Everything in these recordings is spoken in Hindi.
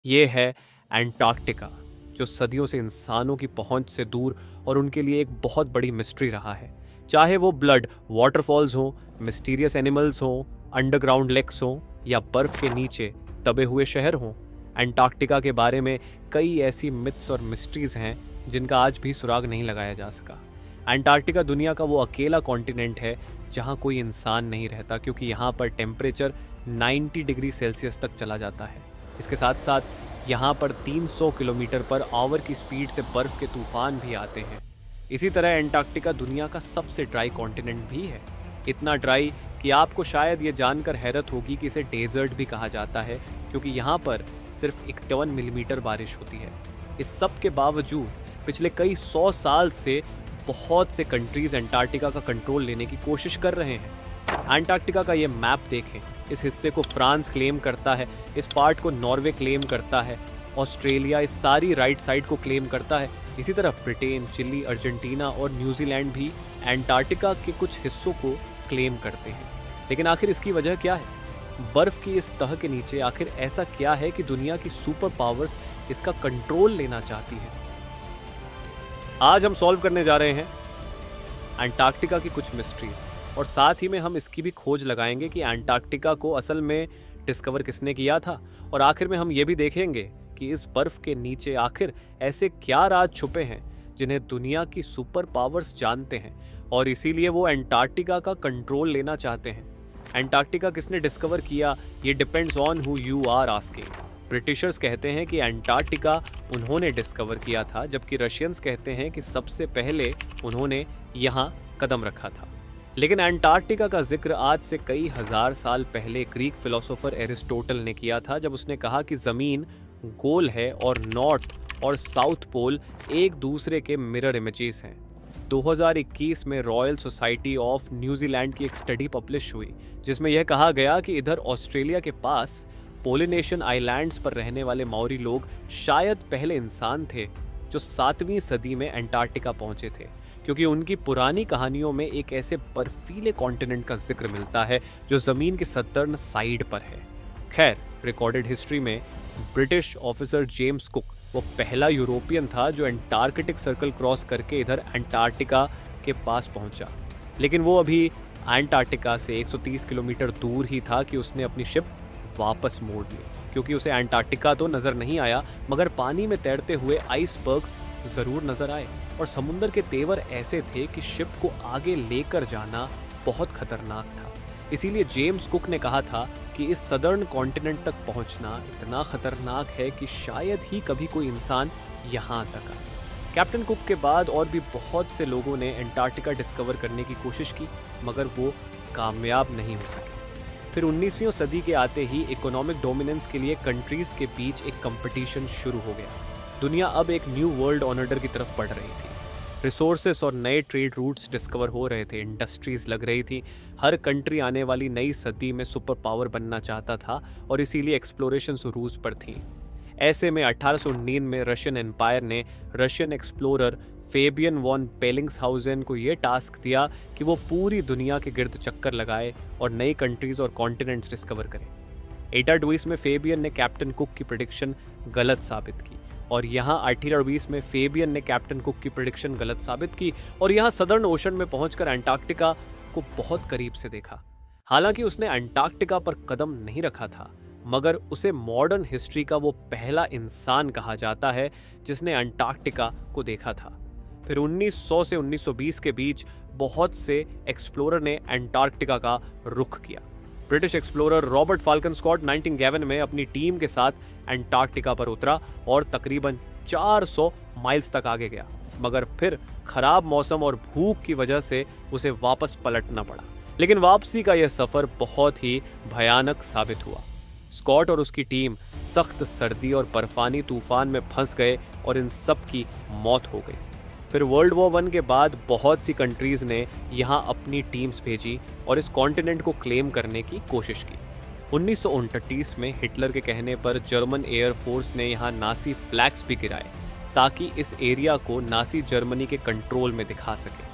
ये है एंटार्क्टिका, जो सदियों से इंसानों की पहुंच से दूर और उनके लिए एक बहुत बड़ी मिस्ट्री रहा है। चाहे वो ब्लड वाटरफॉल्स हों, मिस्टीरियस एनिमल्स हों, अंडरग्राउंड लेक्स हों या बर्फ के नीचे दबे हुए शहर हों, एंटार्क्टिका के बारे में कई ऐसी मिथ्स और मिस्ट्रीज हैं जिनका आज भी सुराग नहीं लगाया जा सका। एंटार्क्टिका दुनिया का वो अकेला कॉन्टिनेंट है जहाँ कोई इंसान नहीं रहता, क्योंकि यहाँ पर टेम्परेचर 90 डिग्री सेल्सियस तक चला जाता है। इसके साथ साथ यहाँ पर 300 किलोमीटर पर आवर की स्पीड से बर्फ के तूफान भी आते हैं। इसी तरह एंटार्क्टिका दुनिया का सबसे ड्राई कॉन्टिनेंट भी है। इतना ड्राई कि आपको शायद ये जानकर हैरत होगी कि इसे डेजर्ट भी कहा जाता है, क्योंकि यहाँ पर सिर्फ 51 मिलीमीटर बारिश होती है। इस सब के बावजूद पिछले कई 100 साल से बहुत से कंट्रीज एंटार्क्टिका का कंट्रोल लेने की कोशिश कर रहे हैं। एंटार्क्टिका का ये मैप देखें। इस हिस्से को फ्रांस क्लेम करता है, इस पार्ट को नॉर्वे क्लेम करता है, ऑस्ट्रेलिया इस सारी राइट साइड को क्लेम करता है। इसी तरह ब्रिटेन, चिली, अर्जेंटीना और न्यूजीलैंड भी एंटार्क्टिका के कुछ हिस्सों को क्लेम करते हैं। लेकिन आखिर इसकी वजह क्या है? बर्फ की इस तह के नीचे आखिर ऐसा क्या है कि दुनिया की सुपर पावर्स इसका कंट्रोल लेना चाहती है? आज हम सॉल्व करने जा रहे हैं एंटार्क्टिका की कुछ मिस्ट्रीज, और साथ ही में हम इसकी भी खोज लगाएंगे कि एंटार्क्टिका को असल में डिस्कवर किसने किया था। और आखिर में हम ये भी देखेंगे कि इस बर्फ के नीचे आखिर ऐसे क्या राज छुपे हैं जिन्हें दुनिया की सुपर पावर्स जानते हैं और इसीलिए वो एंटार्क्टिका का कंट्रोल लेना चाहते हैं। एंटार्क्टिका किसने डिस्कवर किया, ये depends on who you are asking. Britishers कहते हैं कि एंटार्क्टिका उन्होंने डिस्कवर किया था, जबकि रशियंस कहते हैं कि सबसे पहले उन्होंने यहाँ कदम रखा था। लेकिन एंटार्क्टिका का जिक्र आज से कई हजार साल पहले ग्रीक फिलोसोफर एरिस्टोटल ने किया था, जब उसने कहा कि ज़मीन गोल है और नॉर्थ और साउथ पोल एक दूसरे के मिरर इमेजेस हैं। 2021 में रॉयल सोसाइटी ऑफ न्यूजीलैंड की एक स्टडी पब्लिश हुई, जिसमें यह कहा गया कि इधर ऑस्ट्रेलिया के पास पोलिनेशियन आइलैंड्स पर रहने वाले माओरी लोग शायद पहले इंसान थे जो 7वीं सदी में एंटार्क्टिका पहुंचे थे, क्योंकि उनकी पुरानी कहानियों में एक ऐसे बर्फीले कॉन्टिनेंट का जिक्र मिलता है जो ज़मीन के सदर्न साइड पर है। खैर, रिकॉर्डेड हिस्ट्री में ब्रिटिश ऑफिसर जेम्स कुक वो पहला यूरोपियन था जो एंटार्कटिक सर्कल क्रॉस करके इधर एंटार्क्टिका के पास पहुंचा। लेकिन वो अभी एंटार्क्टिका से 130 किलोमीटर दूर ही था कि उसने अपनी शिप वापस मोड़ ली, क्योंकि उसे एंटार्क्टिका तो नज़र नहीं आया, मगर पानी में तैरते हुए आइसबर्ग्स ज़रूर नज़र आए। और समुंदर के तेवर ऐसे थे कि शिप को आगे लेकर जाना बहुत खतरनाक था। इसीलिए जेम्स कुक ने कहा था कि इस सदर्न कॉन्टिनेंट तक पहुंचना इतना खतरनाक है कि शायद ही कभी कोई इंसान यहाँ तक आए। कैप्टन कुक के बाद और भी बहुत से लोगों ने एंटार्क्टिका डिस्कवर करने की कोशिश की, मगर वो कामयाब नहीं हो सके। फिर 19वीं सदी के आते ही इकोनॉमिक डोमिनेंस के लिए कंट्रीज के बीच एक कंपटीशन शुरू हो गया। दुनिया अब एक न्यू वर्ल्ड ऑर्डर की तरफ बढ़ रही थी। रिसोर्सेस और नए ट्रेड रूट्स डिस्कवर हो रहे थे, इंडस्ट्रीज लग रही थी। हर कंट्री आने वाली नई सदी में सुपर पावर बनना चाहता था और इसीलिए एक्सप्लोरेशन उरूज पर थी। ऐसे में 1819 में रशियन एम्पायर ने रशियन एक्सप्लोरर फेबियन वॉन पेलिंग्सहाउजेन को ये टास्क दिया कि वो पूरी दुनिया के गिर्द चक्कर लगाए और नई कंट्रीज और कॉन्टिनेंट्स डिस्कवर करें। 1820 में फेबियन ने कैप्टन कुक की प्रेडिक्शन गलत साबित की, और यहाँ 1820 में फेबियन ने कैप्टन कुक की प्रेडिक्शन गलत साबित की और यहाँ सदर्न ओशन में पहुंचकर एंटार्क्टिका को बहुत करीब से देखा। हालांकि उसने एंटार्क्टिका पर कदम नहीं रखा था, मगर उसे मॉडर्न हिस्ट्री का वो पहला इंसान कहा जाता है जिसने एंटार्क्टिका को देखा था। फिर 1900 से 1920 के बीच बहुत से एक्सप्लोरर ने एंटार्क्टिका का रुख किया। British explorer Robert Falcon Scott 1911 में अपनी टीम के साथ एंटार्क्टिका पर उतरा और तकरीबन 400 माइल्स तक आगे गया, मगर फिर खराब मौसम और भूख की वजह से उसे वापस पलटना पड़ा। लेकिन वापसी का यह सफर बहुत ही भयानक साबित हुआ। स्कॉट और उसकी टीम सख्त सर्दी और बर्फानी तूफान में फंस गए और इन सब की मौत हो गई। फिर वर्ल्ड वॉर 1 के बाद बहुत सी कंट्रीज ने यहाँ अपनी टीम्स भेजी और इस कॉन्टिनेंट को क्लेम करने की कोशिश की। 1929 में हिटलर के कहने पर जर्मन एयर फोर्स ने यहाँ नासी फ्लैग्स भी गिराए, ताकि इस एरिया को नासी जर्मनी के कंट्रोल में दिखा सके।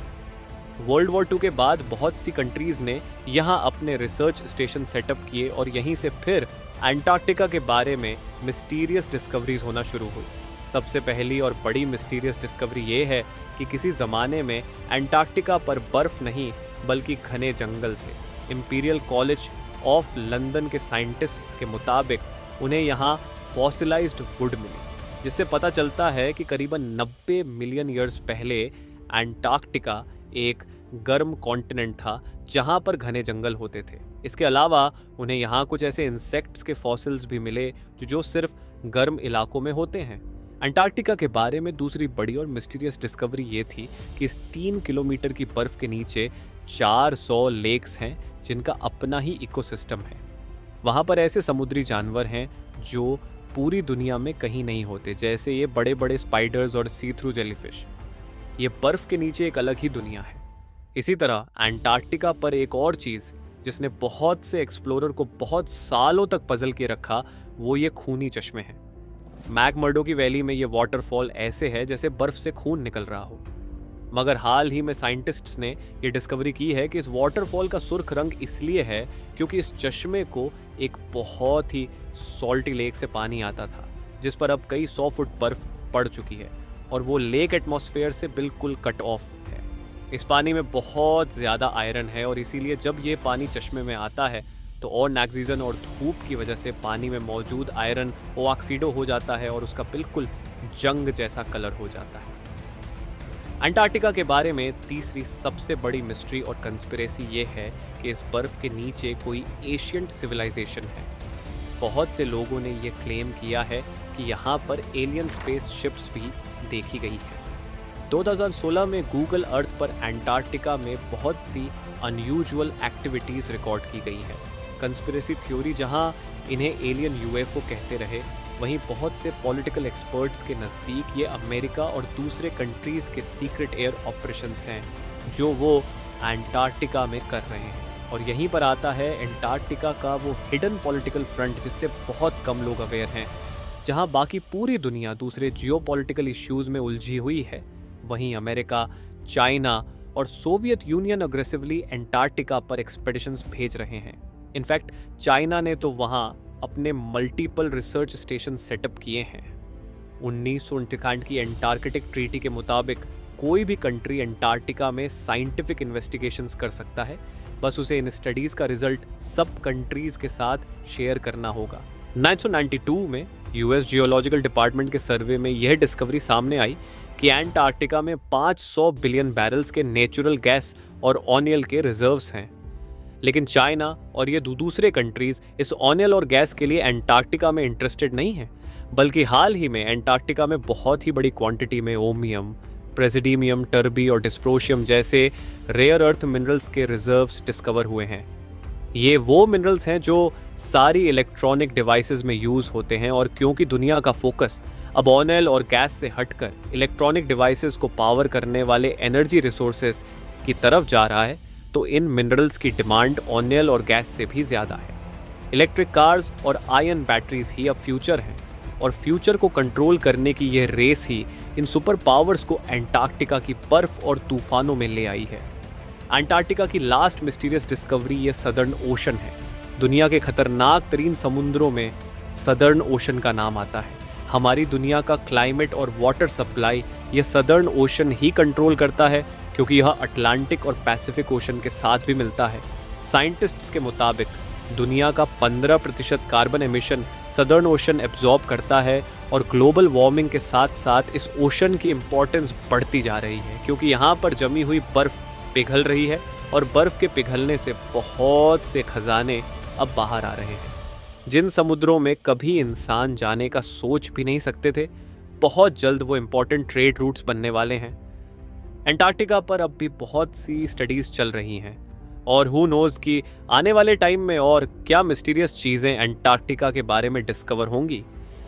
वर्ल्ड वॉर 2 के बाद बहुत सी कंट्रीज ने यहाँ अपने रिसर्च स्टेशन सेटअप किए और यहीं से फिर अंटार्कटिका के बारे में मिस्टीरियस डिस्कवरीज होना शुरू हुई। सबसे पहली और बड़ी मिस्टीरियस डिस्कवरी ये है कि किसी ज़माने में अंटार्कटिका पर बर्फ़ नहीं बल्कि घने जंगल थे। इंपीरियल कॉलेज ऑफ लंदन के साइंटिस्ट्स के मुताबिक उन्हें यहाँ फॉसिलाइज्ड वुड मिली, जिससे पता चलता है कि करीबन 90 मिलियन ईयर्स पहले अंटार्कटिका एक गर्म कॉन्टिनेंट था जहाँ पर घने जंगल होते थे। इसके अलावा उन्हें यहाँ कुछ ऐसे इंसेक्ट्स के फॉसिल्स भी मिले जो सिर्फ गर्म इलाकों में होते हैं। अंटार्कटिका के बारे में दूसरी बड़ी और मिस्टीरियस डिस्कवरी ये थी कि इस 3 किलोमीटर की बर्फ के नीचे 400 लेक्स हैं जिनका अपना ही इकोसिस्टम है। वहाँ पर ऐसे समुद्री जानवर हैं जो पूरी दुनिया में कहीं नहीं होते, जैसे ये बड़े बड़े स्पाइडर्स और सी थ्रू जेलीफिश। ये बर्फ के नीचे एक अलग ही दुनिया है। इसी तरह अंटार्कटिका पर एक और चीज़ जिसने बहुत से एक्सप्लोरर को बहुत सालों तक पजल के रखा, वो ये खूनी चश्मे हैं। मैकमर्डो की वैली में ये वाटरफॉल ऐसे है जैसे बर्फ से खून निकल रहा हो। मगर हाल ही में साइंटिस्ट्स ने ये डिस्कवरी की है कि इस वाटरफॉल का सुर्ख रंग इसलिए है क्योंकि इस चश्मे को एक बहुत ही सॉल्टी लेक से पानी आता था, जिस पर अब कई 100 फुट बर्फ पड़ चुकी है और वो लेक एटमॉस्फेयर से बिल्कुल कट ऑफ है। इस पानी में बहुत ज़्यादा आयरन है और इसीलिए जब ये पानी चश्मे में आता है तो और ऑक्सीजन और धूप की वजह से पानी में मौजूद आयरन ऑक्सीडो हो जाता है और उसका बिल्कुल जंग जैसा कलर हो जाता है। अंटार्कटिका के बारे में तीसरी सबसे बड़ी मिस्ट्री और कंस्पिरेसी ये है कि इस बर्फ के नीचे कोई एशियंट सिविलाइजेशन है। बहुत से लोगों ने ये क्लेम किया है कि यहाँ पर एलियन स्पेस शिप्स भी देखी गई है। 2016 में गूगल अर्थ पर अंटार्कटिका में बहुत सी अनयूजुअल एक्टिविटीज़ रिकॉर्ड की गई हैं। कंस्पिरेसी थ्योरी जहाँ इन्हें एलियन यूएफओ कहते रहे, वहीं बहुत से पॉलिटिकल एक्सपर्ट्स के नज़दीक ये अमेरिका और दूसरे कंट्रीज़ के सीक्रेट एयर ऑपरेशंस हैं जो वो अंटार्कटिका में कर रहे हैं। और यहीं पर आता है अंटार्कटिका का वो हिडन पॉलिटिकल फ्रंट जिससे बहुत कम लोग अवेयर हैं। जहां बाकी पूरी दुनिया दूसरे जियोपॉलिटिकल इश्यूज़ में उलझी हुई है, वहीं अमेरिका, चाइना और सोवियत यूनियन अग्रेसिवली अंटार्कटिका पर एक्सपेडिशंस भेज रहे हैं। इनफैक्ट चाइना ने तो वहां अपने मल्टीपल रिसर्च स्टेशन सेटअप किए हैं। 1959 की अंटार्कटिक ट्रीटी के मुताबिक कोई भी कंट्री अंटार्कटिका में साइंटिफिक इन्वेस्टिगेशंस कर सकता है, बस उसे इन स्टडीज़ का रिजल्ट सब कंट्रीज़ के साथ शेयर करना होगा। 1992 में यूएस जियोलॉजिकल डिपार्टमेंट के सर्वे में यह डिस्कवरी सामने आई कि अंटार्कटिका में 500 बिलियन बैरल्स के नेचुरल गैस और ऑनियल के रिजर्व्स हैं। लेकिन चाइना और ये दूसरे कंट्रीज़ इस ऑनियल और गैस के लिए अंटार्कटिका में इंटरेस्टेड नहीं हैं, बल्कि हाल ही में अंटार्कटिका में बहुत ही बड़ी क्वांटिटी में ओमियम, प्रेसिडीमियम, टर्बी और डिस्प्रोशियम जैसे रेयर अर्थ मिनरल्स के रिजर्व्स डिस्कवर हुए हैं। ये वो मिनरल्स हैं जो सारी इलेक्ट्रॉनिक डिवाइसेस में यूज़ होते हैं और क्योंकि दुनिया का फोकस अब ऑनियल और गैस से हटकर इलेक्ट्रॉनिक डिवाइसेस को पावर करने वाले एनर्जी रिसोर्सेज की तरफ जा रहा है, तो इन मिनरल्स की डिमांड ऑनियल और गैस से भी ज़्यादा है। इलेक्ट्रिक कार्स और आयन बैटरीज ही अब फ्यूचर हैं और फ्यूचर को कंट्रोल करने की यह रेस ही इन सुपर पावर्स को अंटार्कटिका की बर्फ और तूफानों में ले आई है। अंटार्कटिका की लास्ट मिस्टीरियस डिस्कवरी ये सदर्न ओशन है। दुनिया के खतरनाक तरीन समुद्रों में सदर्न ओशन का नाम आता है। हमारी दुनिया का क्लाइमेट और वाटर सप्लाई ये सदर्न ओशन ही कंट्रोल करता है, क्योंकि यह अटलांटिक और पैसिफिक ओशन के साथ भी मिलता है। साइंटिस्ट्स के मुताबिक दुनिया का 15% carbon emission southern ocean absorb करता है और ग्लोबल वार्मिंग के साथ साथ इस ओशन की इम्पोर्टेंस बढ़ती जा रही है, क्योंकि यहाँ पर जमी हुई बर्फ़ पिघल रही है और बर्फ़ के पिघलने से बहुत से खजाने अब बाहर आ रहे हैं, जिन समुद्रों में कभी इंसान जाने का सोच भी नहीं सकते थे। बहुत जल्द वो इम्पोर्टेंट ट्रेड रूट्स बनने वाले हैं। अंटार्कटिका पर अब भी बहुत सी स्टडीज़ चल रही हैं और हु नोज़ कि आने वाले टाइम में और क्या मिस्टीरियस चीज़ें अंटार्कटिका के बारे में डिस्कवर होंगी।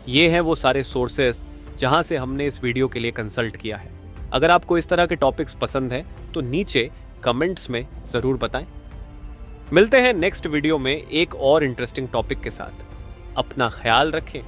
ये हैं वो सारे सोर्सेस जहां से हमने इस वीडियो के लिए कंसल्ट किया है। अगर आपको इस तरह के टॉपिक्स पसंद हैं तो नीचे कमेंट्स में ज़रूर बताएं। मिलते हैं नेक्स्ट वीडियो में एक और इंटरेस्टिंग टॉपिक के साथ। अपना ख्याल रखें।